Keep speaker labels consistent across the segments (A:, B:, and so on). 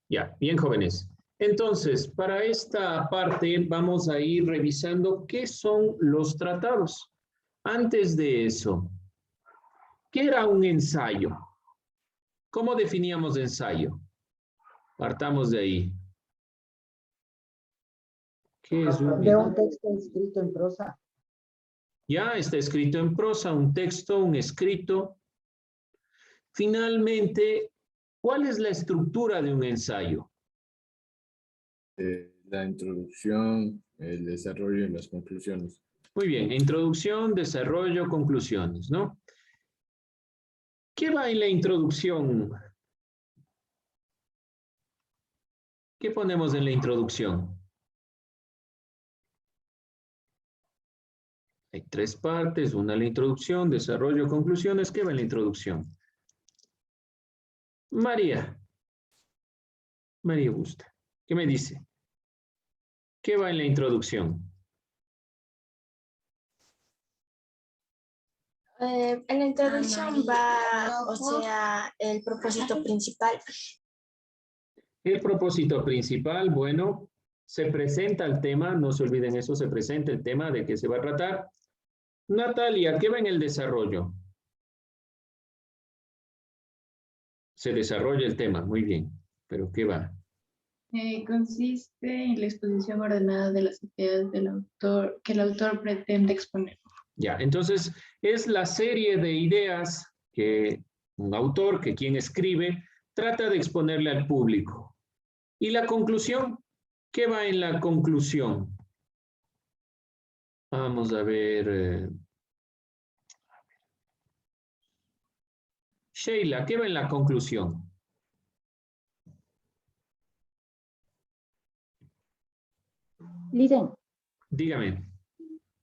A: Ya, bien jóvenes. Entonces, para esta parte vamos a ir revisando qué son los tratados. Antes de eso, ¿qué era un ensayo? ¿Cómo definíamos ensayo? Partamos de ahí. ¿Qué es un
B: De un texto escrito en prosa.
A: Ya está escrito en prosa, un texto, un escrito. Finalmente, ¿cuál es la estructura de un ensayo?
C: La introducción, el desarrollo y las conclusiones.
A: Muy bien, introducción, desarrollo, conclusiones, ¿no? ¿Qué va en la introducción? ¿Qué ponemos en la introducción? Hay tres partes, una la introducción, desarrollo, conclusiones. ¿Qué va en la introducción? María. María Gusta. ¿Qué me dice? ¿Qué va en la introducción?
D: En la introducción va, o sea, el propósito principal.
A: El propósito principal, bueno, se presenta el tema, no se olviden eso, se presenta el tema de qué se va a tratar. Natalia, ¿qué va en el desarrollo? Se desarrolla el tema, muy bien, pero ¿qué va?
E: Consiste en la exposición ordenada de las ideas del autor, que el autor pretende exponer.
A: Ya, entonces es la serie de ideas que un autor, que quien escribe, trata de exponerle al público. ¿Y la conclusión? ¿Qué va en la conclusión? Vamos a ver. Sheila, ¿qué va en la conclusión?
B: Listen,
A: Dígame.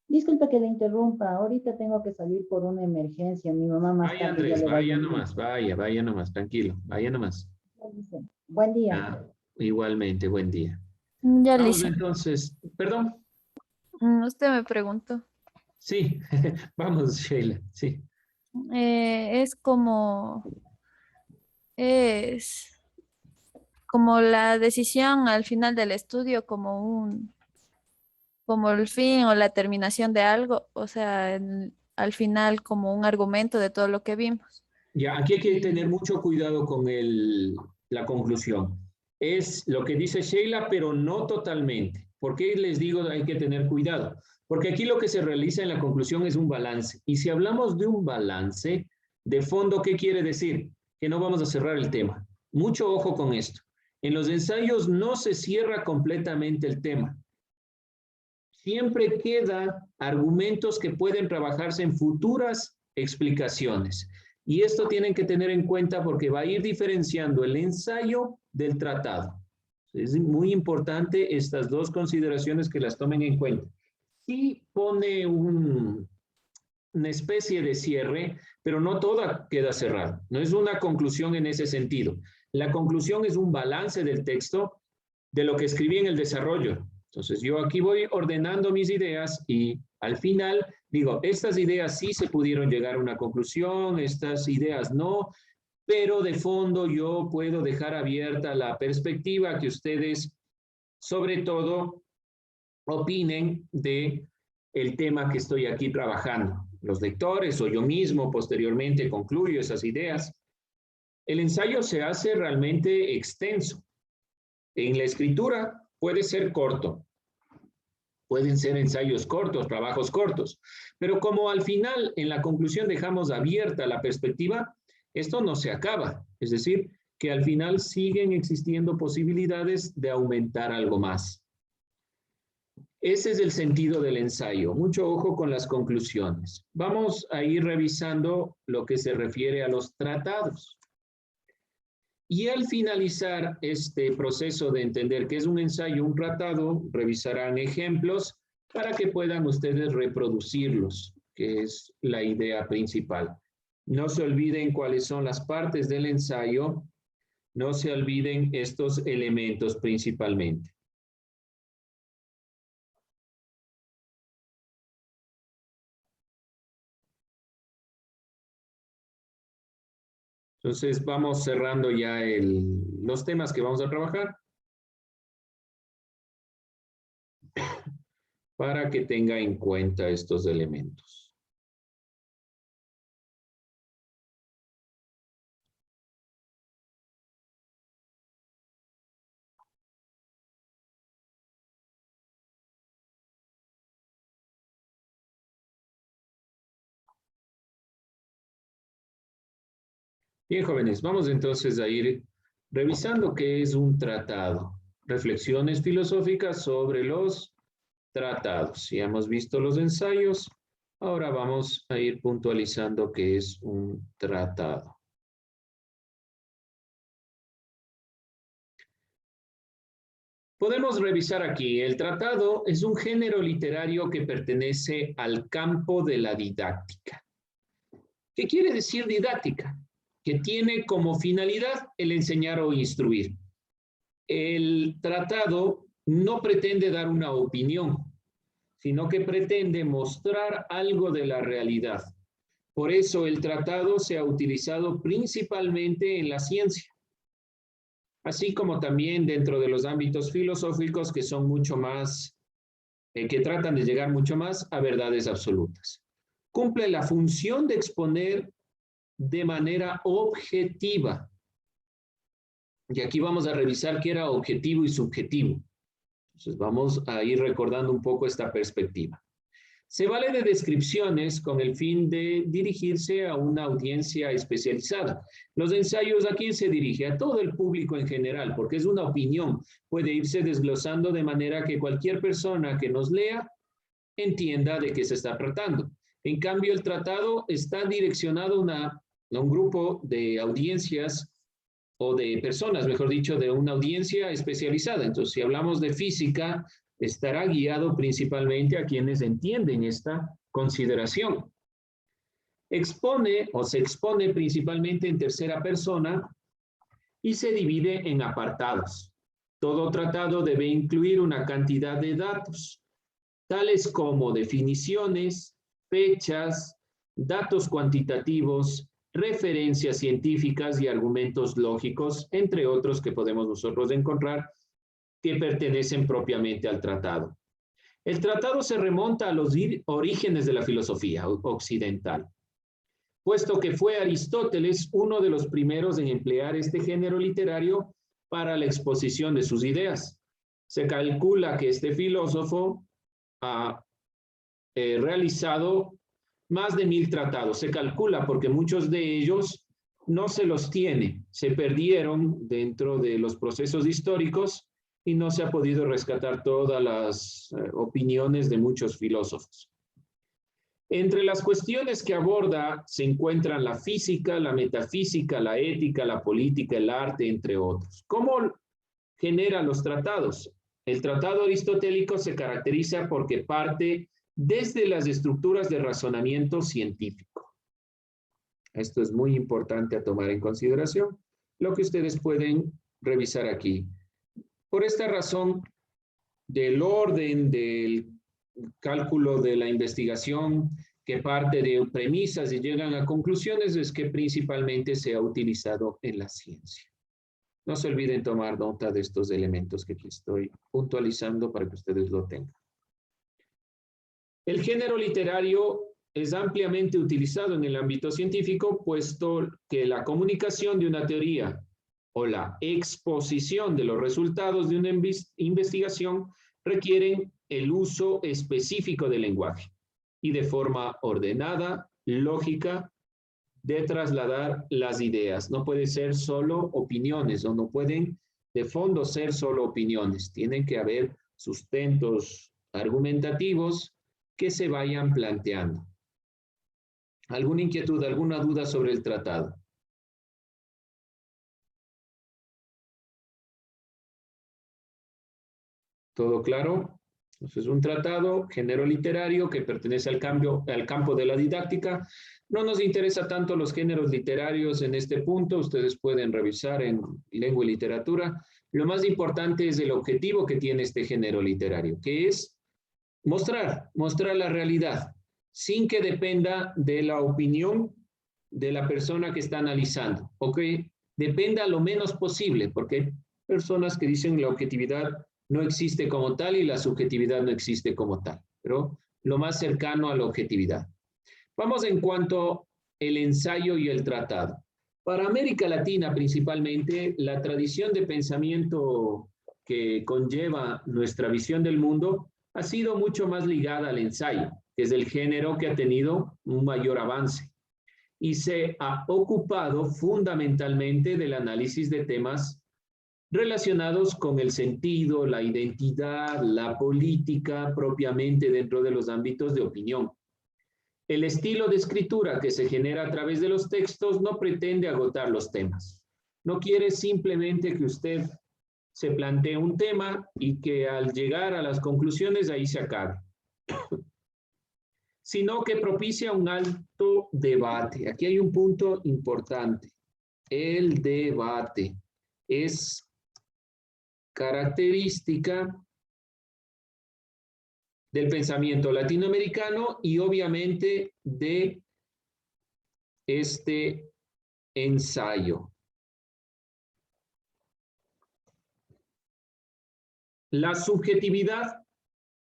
B: disculpe que le interrumpa. Ahorita tengo que salir por una emergencia. Mi mamá más
A: Vaya,
B: tarde ya
A: Andrés,
B: le va a
A: vaya
B: llamar.
A: nomás, vaya nomás, tranquilo, vaya nomás.
B: Listen, buen día.
A: Ah, igualmente, buen día.
F: Ya,
A: Vamos
F: Lice.
A: entonces, perdón,
F: Usted me preguntó.
A: sí, vamos, Sheila, sí.
F: Es es como la decisión al final del estudio, como el fin o la terminación de algo, o sea, al final como un argumento de todo lo que vimos.
A: Ya, aquí hay que tener mucho cuidado con la conclusión. Es lo que dice Sheila, pero no totalmente. ¿Por qué les digo hay que tener cuidado? Porque aquí lo que se realiza en la conclusión es un balance. Y si hablamos de un balance, de fondo, ¿qué quiere decir? Que no vamos a cerrar el tema. Mucho ojo con esto. En los ensayos no se cierra completamente el tema. Siempre queda argumentos que pueden trabajarse en futuras explicaciones. Y esto tienen que tener en cuenta porque va a ir diferenciando el ensayo del tratado. Es muy importante estas dos consideraciones que las tomen en cuenta. Sí pone una especie de cierre, pero no toda queda cerrada. No es una conclusión en ese sentido. La conclusión es un balance del texto de lo que escribí en el desarrollo. Entonces yo aquí voy ordenando mis ideas y al final digo, estas ideas sí se pudieron llegar a una conclusión, estas ideas no, pero de fondo yo puedo dejar abierta la perspectiva que ustedes sobre todo opinen de el tema que estoy aquí trabajando. Los lectores o yo mismo posteriormente concluyo esas ideas. El ensayo se hace realmente extenso. En la escritura puede ser corto, pueden ser ensayos cortos, trabajos cortos, pero como al final, en la conclusión, dejamos abierta la perspectiva, esto no se acaba. Es decir, que al final siguen existiendo posibilidades de aumentar algo más. Ese es el sentido del ensayo. Mucho ojo con las conclusiones. Vamos a ir revisando lo que se refiere a los tratados. Y al finalizar este proceso de entender qué es un ensayo, un tratado, revisarán ejemplos para que puedan ustedes reproducirlos, que es la idea principal. No se olviden cuáles son las partes del ensayo, no se olviden estos elementos principalmente. Entonces vamos cerrando ya los temas que vamos a trabajar para que tenga en cuenta estos elementos. Bien, jóvenes, vamos entonces a ir revisando qué es un tratado. Reflexiones filosóficas sobre los tratados. Ya hemos visto los ensayos, ahora vamos a ir puntualizando qué es un tratado. Podemos revisar aquí, el tratado es un género literario que pertenece al campo de la didáctica. ¿Qué quiere decir didáctica? Que tiene como finalidad el enseñar o instruir. El tratado no pretende dar una opinión, sino que pretende mostrar algo de la realidad. Por eso el tratado se ha utilizado principalmente en la ciencia, así como también dentro de los ámbitos filosóficos que son mucho más, que tratan de llegar mucho más a verdades absolutas. Cumple la función de exponer de manera objetiva. Y aquí vamos a revisar qué era objetivo y subjetivo. Entonces vamos a ir recordando un poco esta perspectiva. Se vale de descripciones con el fin de dirigirse a una audiencia especializada. Los ensayos, ¿a quién se dirige? A todo el público en general, porque es una opinión. Puede irse desglosando de manera que cualquier persona que nos lea entienda de qué se está tratando. En cambio, el tratado está direccionado a un grupo de audiencias o de personas, mejor dicho, de una audiencia especializada. Entonces, si hablamos de física, estará guiado principalmente a quienes entienden esta consideración. Expone o se expone principalmente en tercera persona y se divide en apartados. Todo tratado debe incluir una cantidad de datos, tales como definiciones, fechas, datos cuantitativos, referencias científicas y argumentos lógicos, entre otros que podemos nosotros encontrar que pertenecen propiamente al tratado. El tratado se remonta a los orígenes de la filosofía occidental, puesto que fue Aristóteles uno de los primeros en emplear este género literario para la exposición de sus ideas. Se calcula que este filósofo ha realizado más de 1000 tratados. Se calcula porque muchos de ellos no se los tiene, se perdieron dentro de los procesos históricos y no se ha podido rescatar todas las opiniones de muchos filósofos. Entre las cuestiones que aborda se encuentran la física, la metafísica, la ética, la política, el arte, entre otros. ¿Cómo genera los tratados? El tratado aristotélico se caracteriza porque parte desde las estructuras de razonamiento científico. Esto es muy importante a tomar en consideración, lo que ustedes pueden revisar aquí. Por esta razón, del orden del cálculo de la investigación que parte de premisas y llegan a conclusiones es que principalmente se ha utilizado en la ciencia. No se olviden tomar nota de estos elementos que aquí estoy puntualizando para que ustedes lo tengan. El género literario es ampliamente utilizado en el ámbito científico, puesto que la comunicación de una teoría o la exposición de los resultados de una investigación requieren el uso específico del lenguaje y de forma ordenada, lógica, de trasladar las ideas. No puede ser solo opiniones o no pueden de fondo ser solo opiniones. Tienen que haber sustentos argumentativos que se vayan planteando. ¿Alguna inquietud, alguna duda sobre el tratado? ¿Todo claro? Entonces, un tratado, género literario que pertenece al campo de la didáctica. No nos interesa tanto los géneros literarios en este punto, ustedes pueden revisar en lengua y literatura. Lo más importante es el objetivo que tiene este género literario, que es mostrar la realidad, sin que dependa de la opinión de la persona que está analizando, o que dependa lo menos posible, porque hay personas que dicen la objetividad no existe como tal y la subjetividad no existe como tal, pero lo más cercano a la objetividad. Vamos en cuanto al ensayo y el tratado. Para América Latina principalmente, la tradición de pensamiento que conlleva nuestra visión del mundo ha sido mucho más ligada al ensayo, que es el género que ha tenido un mayor avance y se ha ocupado fundamentalmente del análisis de temas relacionados con el sentido, la identidad, la política propiamente dentro de los ámbitos de opinión. El estilo de escritura que se genera a través de los textos no pretende agotar los temas. No quiere simplemente que usted se plantee un tema y que al llegar a las conclusiones ahí se acabe, sino que propicia un alto debate. Aquí hay un punto importante. El debate es característica del pensamiento latinoamericano y obviamente de este ensayo. La subjetividad,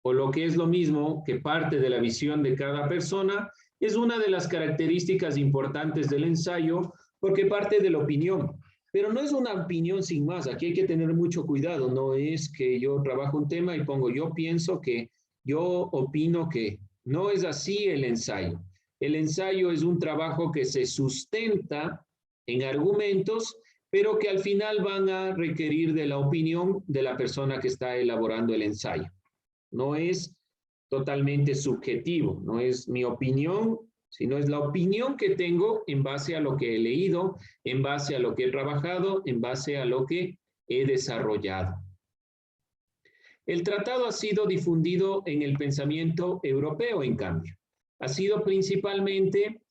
A: o lo que es lo mismo, que parte de la visión de cada persona, es una de las características importantes del ensayo porque parte de la opinión. Pero no es una opinión sin más, aquí hay que tener mucho cuidado, no es que yo trabajo un tema y pongo yo pienso que, yo opino que, no es así el ensayo. El ensayo es un trabajo que se sustenta en argumentos, pero que al final van a requerir de la opinión de la persona que está elaborando el ensayo. No es totalmente subjetivo, no es mi opinión, sino es la opinión que tengo en base a lo que he leído, en base a lo que he trabajado, en base a lo que he desarrollado. El tratado ha sido difundido en el pensamiento europeo, en cambio. Ha sido principalmente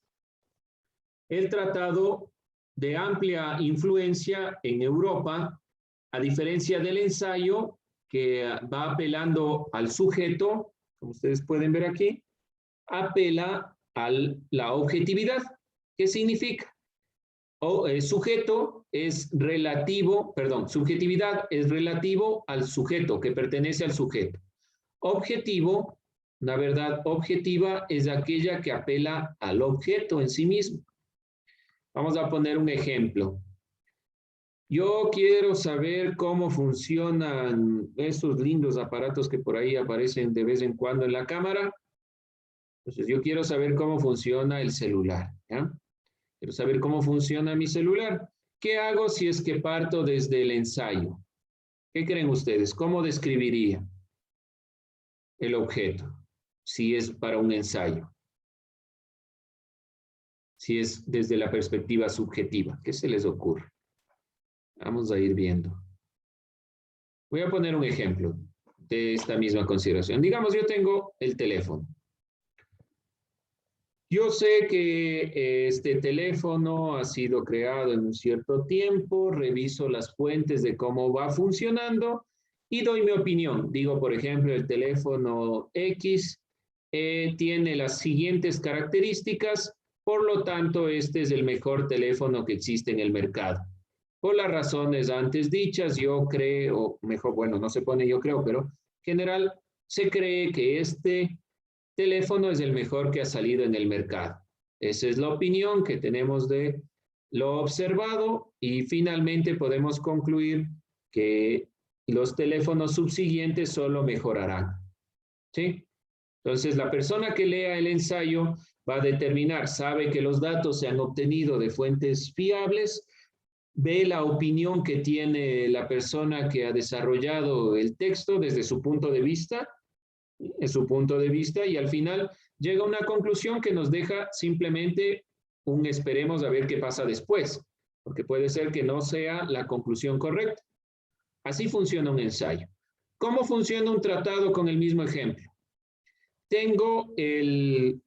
A: el tratado de amplia influencia en Europa, a diferencia del ensayo, que va apelando al sujeto, como ustedes pueden ver aquí, apela a la objetividad. ¿Qué significa? Sujeto es relativo, perdón, subjetividad es relativo al sujeto, que pertenece al sujeto. Objetivo, una verdad objetiva, es aquella que apela al objeto en sí mismo. Vamos a poner un ejemplo. Yo quiero saber cómo funcionan esos lindos aparatos que por ahí aparecen de vez en cuando en la cámara. Entonces, yo quiero saber cómo funciona el celular, ¿ya? Quiero saber cómo funciona mi celular. ¿Qué hago si es que parto desde el ensayo? ¿Qué creen ustedes? ¿Cómo describiría el objeto si es para un ensayo? Si es desde la perspectiva subjetiva. ¿Qué se les ocurre? Vamos a ir viendo. Voy a poner un ejemplo de esta misma consideración. Digamos, yo tengo el teléfono. Yo sé que este teléfono ha sido creado en un cierto tiempo, reviso las fuentes de cómo va funcionando y doy mi opinión. Digo, por ejemplo, el teléfono X tiene las siguientes características, por lo tanto, este es el mejor teléfono que existe en el mercado. Por las razones antes dichas, yo creo, mejor, bueno, no se pone yo creo, pero en general se cree que este teléfono es el mejor que ha salido en el mercado. Esa es la opinión que tenemos de lo observado y finalmente podemos concluir que los teléfonos subsiguientes solo mejorarán. ¿Sí? Entonces, la persona que lea el ensayo va a determinar, sabe que los datos se han obtenido de fuentes fiables, ve la opinión que tiene la persona que ha desarrollado el texto desde su punto de vista, en su punto de vista, y al final llega a una conclusión que nos deja simplemente un esperemos a ver qué pasa después, porque puede ser que no sea la conclusión correcta. Así funciona un ensayo. ¿Cómo funciona un tratado con el mismo ejemplo? Tengo el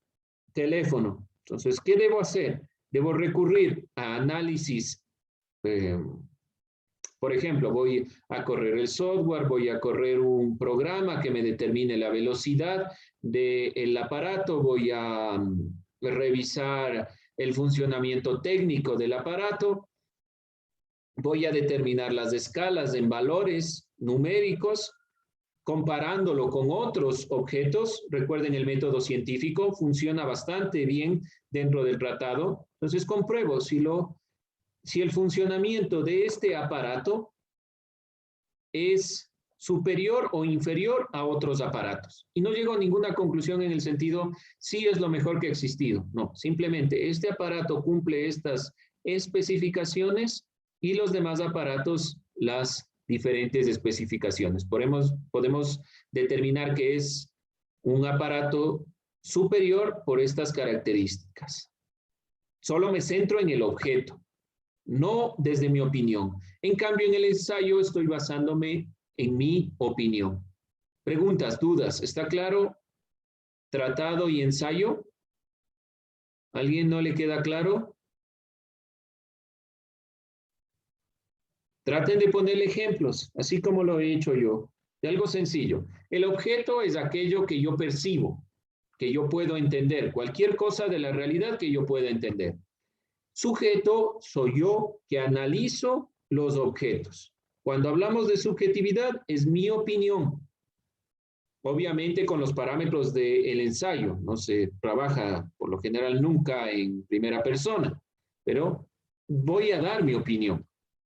A: teléfono, entonces, ¿qué debo hacer? Debo recurrir a análisis. Por ejemplo, voy a correr el software, voy a correr un programa que me determine la velocidad del aparato, voy a revisar el funcionamiento técnico del aparato, voy a determinar las escalas en valores numéricos, comparándolo con otros objetos. Recuerden, el método científico funciona bastante bien dentro del tratado. Entonces compruebo si el funcionamiento de este aparato es superior o inferior a otros aparatos. Y no llego a ninguna conclusión en el sentido, sí es lo mejor que ha existido. No, simplemente este aparato cumple estas especificaciones y los demás aparatos las diferentes especificaciones. Podemos determinar que es un aparato superior por estas características. Solo me centro en el objeto, no desde mi opinión. En cambio, en el ensayo estoy basándome en mi opinión. Preguntas, dudas, ¿está claro? Tratado y ensayo. ¿Alguien no le queda claro? Traten de ponerle ejemplos, así como lo he hecho yo, de algo sencillo. El objeto es aquello que yo percibo, que yo puedo entender, cualquier cosa de la realidad que yo pueda entender. Sujeto soy yo que analizo los objetos. Cuando hablamos de subjetividad, es mi opinión. Obviamente con los parámetros del ensayo. No se trabaja por lo general nunca en primera persona, pero voy a dar mi opinión.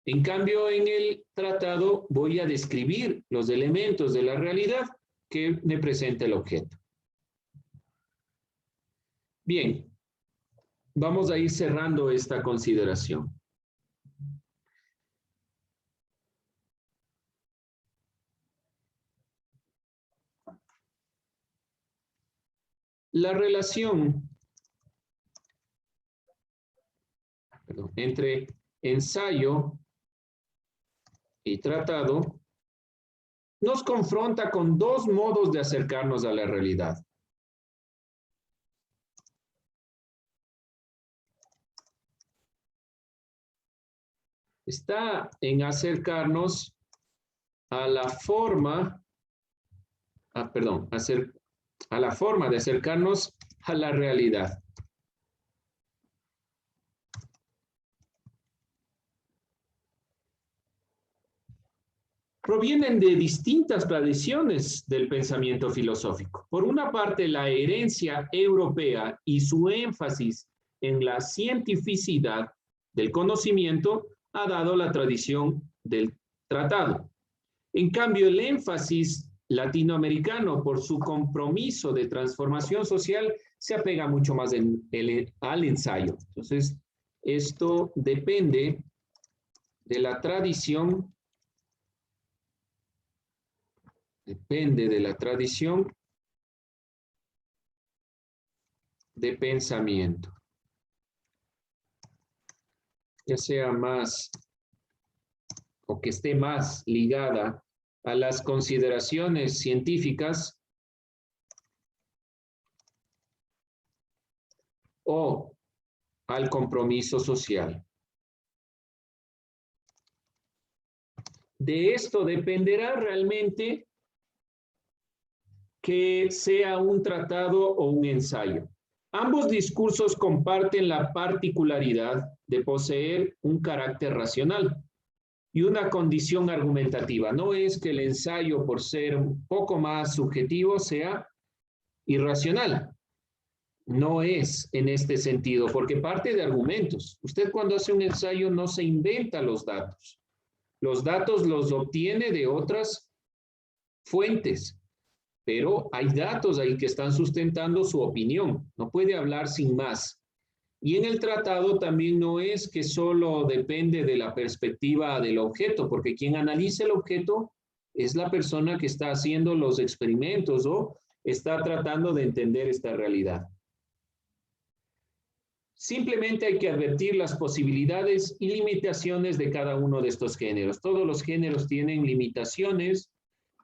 A: En cambio, en el tratado voy a describir los elementos de la realidad que me presenta el objeto. Bien, vamos a ir cerrando esta consideración. La relación entre ensayo y tratado nos confronta con dos modos de acercarnos a la realidad. Está en acercarnos a la forma, a la forma de acercarnos a la realidad. Provienen de distintas tradiciones del pensamiento filosófico. Por una parte, la herencia europea y su énfasis en la cientificidad del conocimiento ha dado la tradición del tratado. En cambio, el énfasis latinoamericano, por su compromiso de transformación social, se apega mucho más al ensayo. Entonces, esto depende de la tradición. Depende de la tradición de pensamiento. Ya sea más o que esté más ligada a las consideraciones científicas o al compromiso social. De esto dependerá realmente que sea un tratado o un ensayo. Ambos discursos comparten la particularidad de poseer un carácter racional y una condición argumentativa. No es que el ensayo, por ser un poco más subjetivo, sea irracional. No es en este sentido, porque parte de argumentos. Usted cuando hace un ensayo no se inventa los datos. Los datos los obtiene de otras fuentes. Pero hay datos ahí que están sustentando su opinión. No puede hablar sin más. Y en el tratado también no es que solo depende de la perspectiva del objeto, porque quien analiza el objeto es la persona que está haciendo los experimentos o está tratando de entender esta realidad. Simplemente hay que advertir las posibilidades y limitaciones de cada uno de estos géneros. Todos los géneros tienen limitaciones.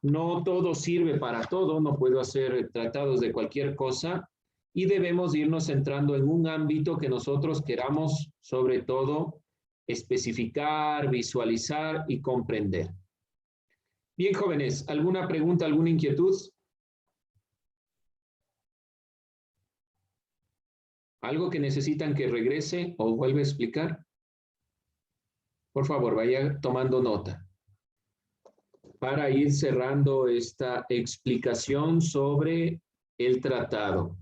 A: No todo sirve para todo, no puedo hacer tratados de cualquier cosa y debemos irnos centrando en un ámbito que nosotros queramos, sobre todo, especificar, visualizar y comprender. Bien, jóvenes, ¿alguna pregunta, alguna inquietud? ¿Algo que necesitan que regrese o vuelva a explicar? Por favor, vaya tomando nota para ir cerrando esta explicación sobre el tratado.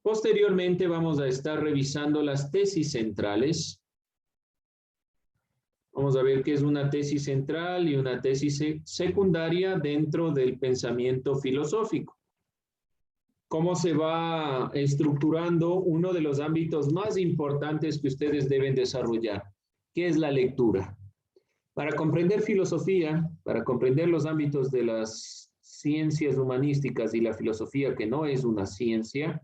A: Posteriormente vamos a estar revisando las tesis centrales. Vamos a ver qué es una tesis central y una tesis secundaria dentro del pensamiento filosófico. Cómo se va estructurando uno de los ámbitos más importantes que ustedes deben desarrollar, que es la lectura. Para comprender filosofía, para comprender los ámbitos de las ciencias humanísticas y la filosofía, que no es una ciencia,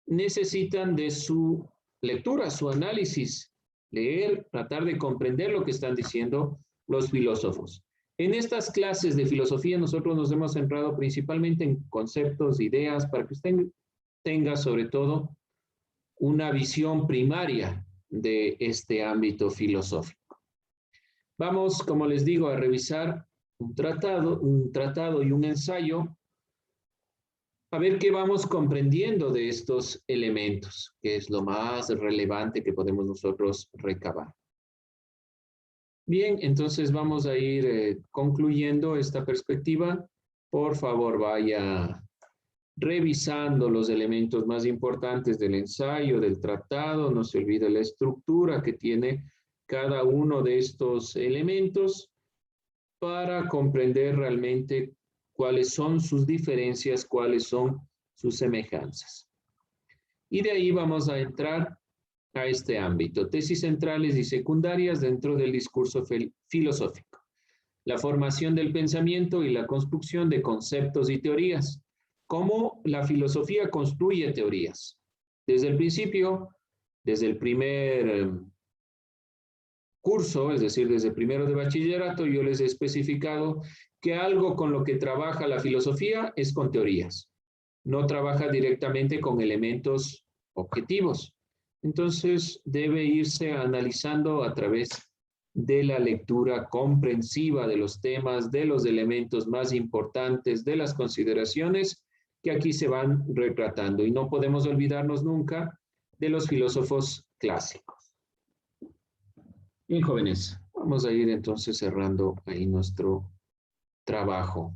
A: necesitan de su lectura, su análisis, leer, tratar de comprender lo que están diciendo los filósofos. En estas clases de filosofía nosotros nos hemos centrado principalmente en conceptos, ideas, para que usted tenga sobre todo una visión primaria de este ámbito filosófico. Vamos, como les digo, a revisar un tratado y un ensayo, a ver qué vamos comprendiendo de estos elementos, que es lo más relevante que podemos nosotros recabar. Bien, entonces vamos a ir concluyendo esta perspectiva. Por favor, vaya revisando los elementos más importantes del ensayo, del tratado. No se olvide la estructura que tiene cada uno de estos elementos para comprender realmente cuáles son sus diferencias, cuáles son sus semejanzas. Y de ahí vamos a entrar a este ámbito, tesis centrales y secundarias dentro del discurso filosófico, la formación del pensamiento y la construcción de conceptos y teorías, cómo la filosofía construye teorías. Desde el principio, desde el primer curso, es decir, desde primero de bachillerato, yo les he especificado que algo con lo que trabaja la filosofía es con teorías. No trabaja directamente con elementos objetivos. Entonces, debe irse analizando a través de la lectura comprensiva de los temas, de los elementos más importantes, de las consideraciones que aquí se van retratando. Y no podemos olvidarnos nunca de los filósofos clásicos. Bien, jóvenes, vamos a ir entonces cerrando ahí nuestro trabajo.